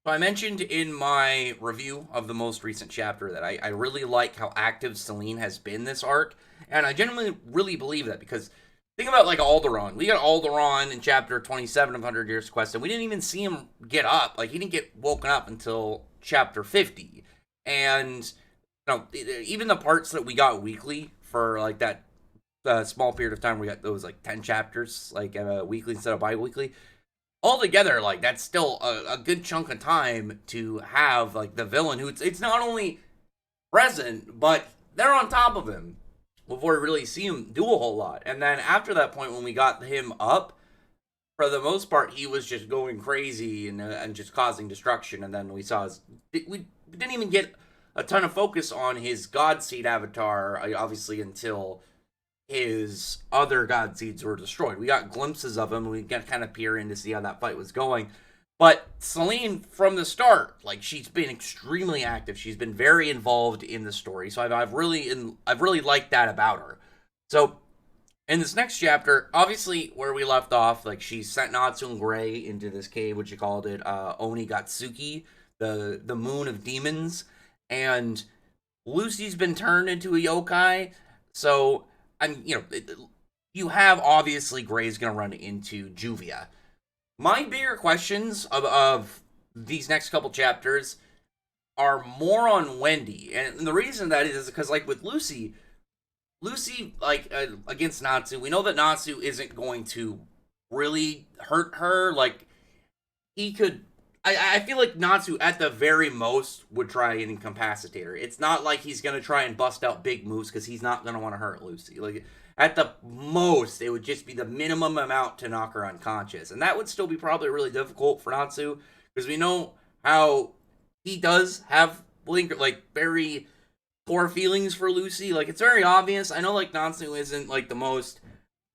So I mentioned in my review of the most recent chapter that I really like how active Selene has been this arc, and I genuinely really believe that because think about like Alderaan. We got Alderaan in chapter 27 of 100 Years Quest, and we didn't even see him get up. Like he didn't get woken up until chapter 50, and even the parts that we got weekly for like that small period of time, we got those like 10 chapters like weekly instead of bi-weekly altogether, like that's still a good chunk of time to have like the villain who it's not only present, but they're on top of him before we really see him do a whole lot. And then after that point, when we got him up, for the most part, he was just going crazy and just causing destruction. And then we saw we didn't even get a ton of focus on his God Seed avatar, obviously, until his other god seeds were destroyed. We got glimpses of him. We got kind of peer in to see how that fight was going. But Selene, from the start, like she's been extremely active. She's been very involved in the story. So I've really liked that about her. So in this next chapter, obviously where we left off, like she sent Natsu and Gray into this cave, which you called it Onigatsuki, the moon of demons, and Lucy's been turned into a yokai. So I'm, you have obviously Gray's gonna run into Juvia. My bigger questions of these next couple chapters are more on Wendy, and the reason that is because like with Lucy like against Natsu, we know that Natsu isn't going to really hurt her. Like he could. I feel like Natsu at the very most would try and incapacitate her. It's not like he's gonna try and bust out big moves because he's not gonna want to hurt Lucy. Like at the most, it would just be the minimum amount to knock her unconscious, and that would still be probably really difficult for Natsu because we know how he does have like very poor feelings for Lucy. Like it's very obvious. I know like Natsu isn't like the most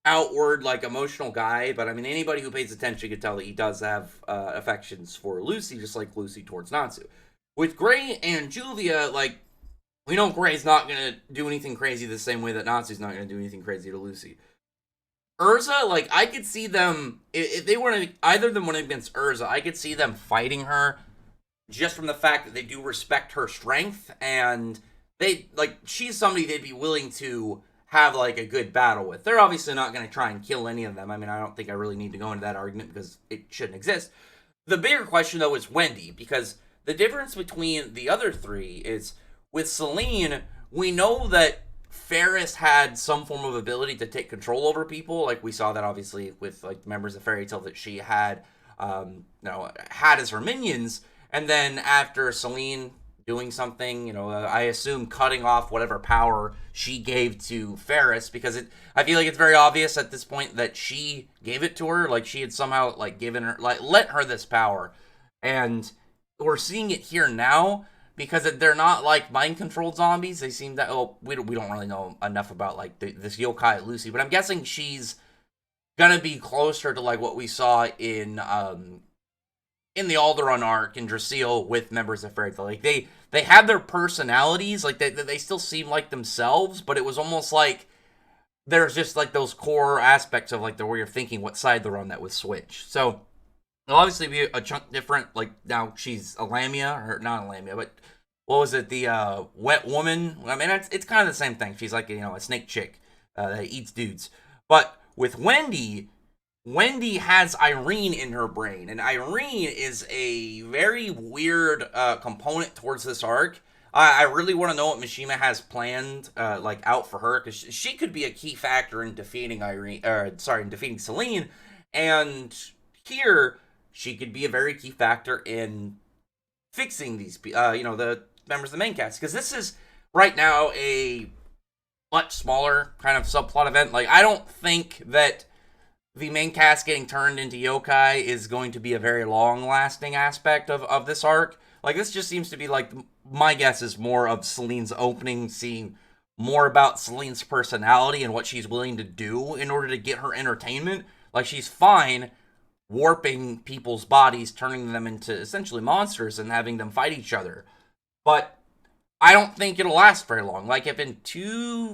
outward like emotional guy, but I mean anybody who pays attention can tell that he does have affections for Lucy, just like Lucy towards Natsu. With Gray and Juvia, like we know Gray's not gonna do anything crazy the same way that Natsu's not gonna do anything crazy to Lucy. Urza, like I could see them if they were either of them went against Urza, I could see them fighting her just from the fact that they do respect her strength and they like she's somebody they'd be willing to have like a good battle with. They're obviously not going to try and kill any of them. I mean, I don't think I really need to go into that argument because it shouldn't exist. The bigger question though is Wendy, because the difference between the other three is with Selene, we know that Ferris had some form of ability to take control over people. Like we saw that obviously with like members of Fairy Tail that she had, had as her minions. And then after Selene doing something, I assume cutting off whatever power she gave to Ferris, because I feel like it's very obvious at this point that she gave it to her, like she had somehow like given her, like let her this power, and we're seeing it here now because they're not like mind controlled zombies. They seem that we don't really know enough about like this yokai Lucy, but I'm guessing she's gonna be closer to like what we saw in the Alderaan arc in Drasil with members of Fairy Tail. Like they had their personalities, like they still seem like themselves, but it was almost like there's just like those core aspects of like the where you're thinking what side they're on that would switch. So it'll obviously be a chunk different. Like now she's a Lamia, or not a Lamia, but what was it? The wet woman. I mean, it's kind of the same thing. She's like a snake chick that eats dudes. But with Wendy has Irene in her brain, and Irene is a very weird component towards this arc. I really want to know what Mishima has planned, like out for her, because she could be a key factor in defeating in defeating Selene, and here she could be a very key factor in fixing these, the members of the main cast, because this is right now a much smaller kind of subplot event. Like I don't think that the main cast getting turned into yokai is going to be a very long-lasting aspect of this arc. Like, this just seems to be, like, my guess is more of Selene's opening, seeing more about Selene's personality and what she's willing to do in order to get her entertainment. Like, she's fine warping people's bodies, turning them into essentially monsters and having them fight each other. But I don't think it'll last very long. Like, if in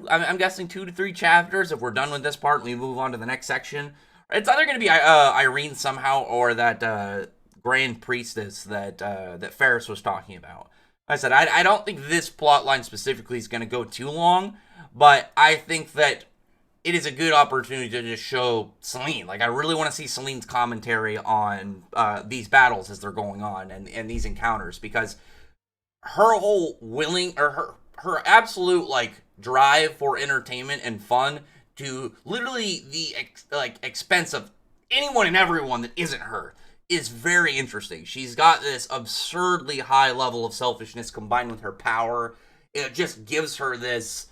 I'm guessing 2 to 3 chapters, if we're done with this part and we move on to the next section, it's either going to be Irene somehow, or that Grand Priestess that that Ferris was talking about. Like I said, I don't think this plot line specifically is going to go too long, but I think that it is a good opportunity to just show Selene. Like, I really want to see Selene's commentary on these battles as they're going on and these encounters, because her whole her absolute like drive for entertainment and fun to literally the expense of anyone and everyone that isn't her is very interesting. She's got this absurdly high level of selfishness combined with her power. It just gives her this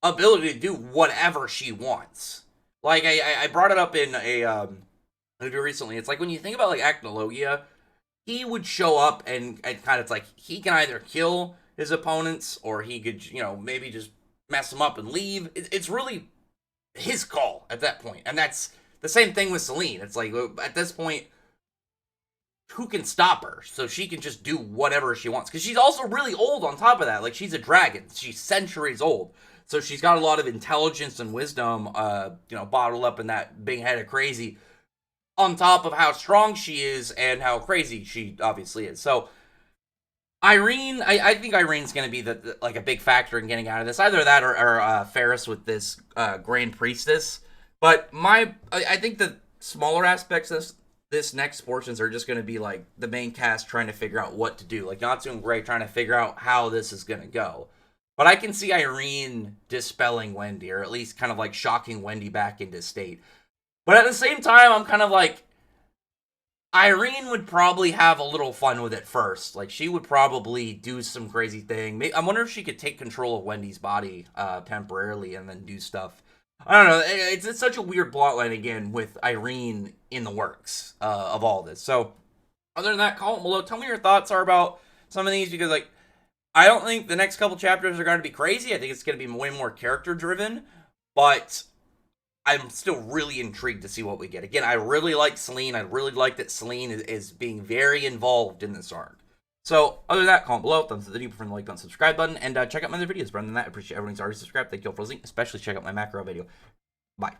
ability to do whatever she wants. Like, I brought it up in a interview recently. It's like when you think about like Acnologia, he would show up and kind of, it's like he can either kill his opponents or he could, you know, maybe just mess them up and leave. It's really his call at that point. And that's the same thing with Selene. It's like, at this point, who can stop her? So she can just do whatever she wants. Because she's also really old on top of that. Like, she's a dragon. She's centuries old. So she's got a lot of intelligence and wisdom, you know, bottled up in that big head of crazy, on top of how strong she is and how crazy she obviously is. So Irene, I think Irene's going to be the like a big factor in getting out of this. Either that or Ferris with this Grand Priestess. But I think the smaller aspects of this next portions are just going to be like the main cast trying to figure out what to do. Like Natsu and Gray trying to figure out how this is going to go. But I can see Irene dispelling Wendy, or at least kind of like shocking Wendy back into state. But at the same time, I'm kind of like, Irene would probably have a little fun with it first. Like, she would probably do some crazy thing. I wonder if she could take control of Wendy's body temporarily and then do stuff. I don't know. It's such a weird plotline, again, with Irene in the works of all this. So, other than that, comment below. Tell me your thoughts are about some of these, because, like, I don't think the next couple chapters are going to be crazy. I think it's going to be way more character-driven. But I'm still really intrigued to see what we get. Again, I really like Selene. I really like that Selene is being very involved in this arc. So, other than that, comment below, thumbs up the video, prefer the like button, subscribe button, and check out my other videos. But other than that, I appreciate everyone's already subscribed. Thank you all for listening. Especially check out my macro video. Bye.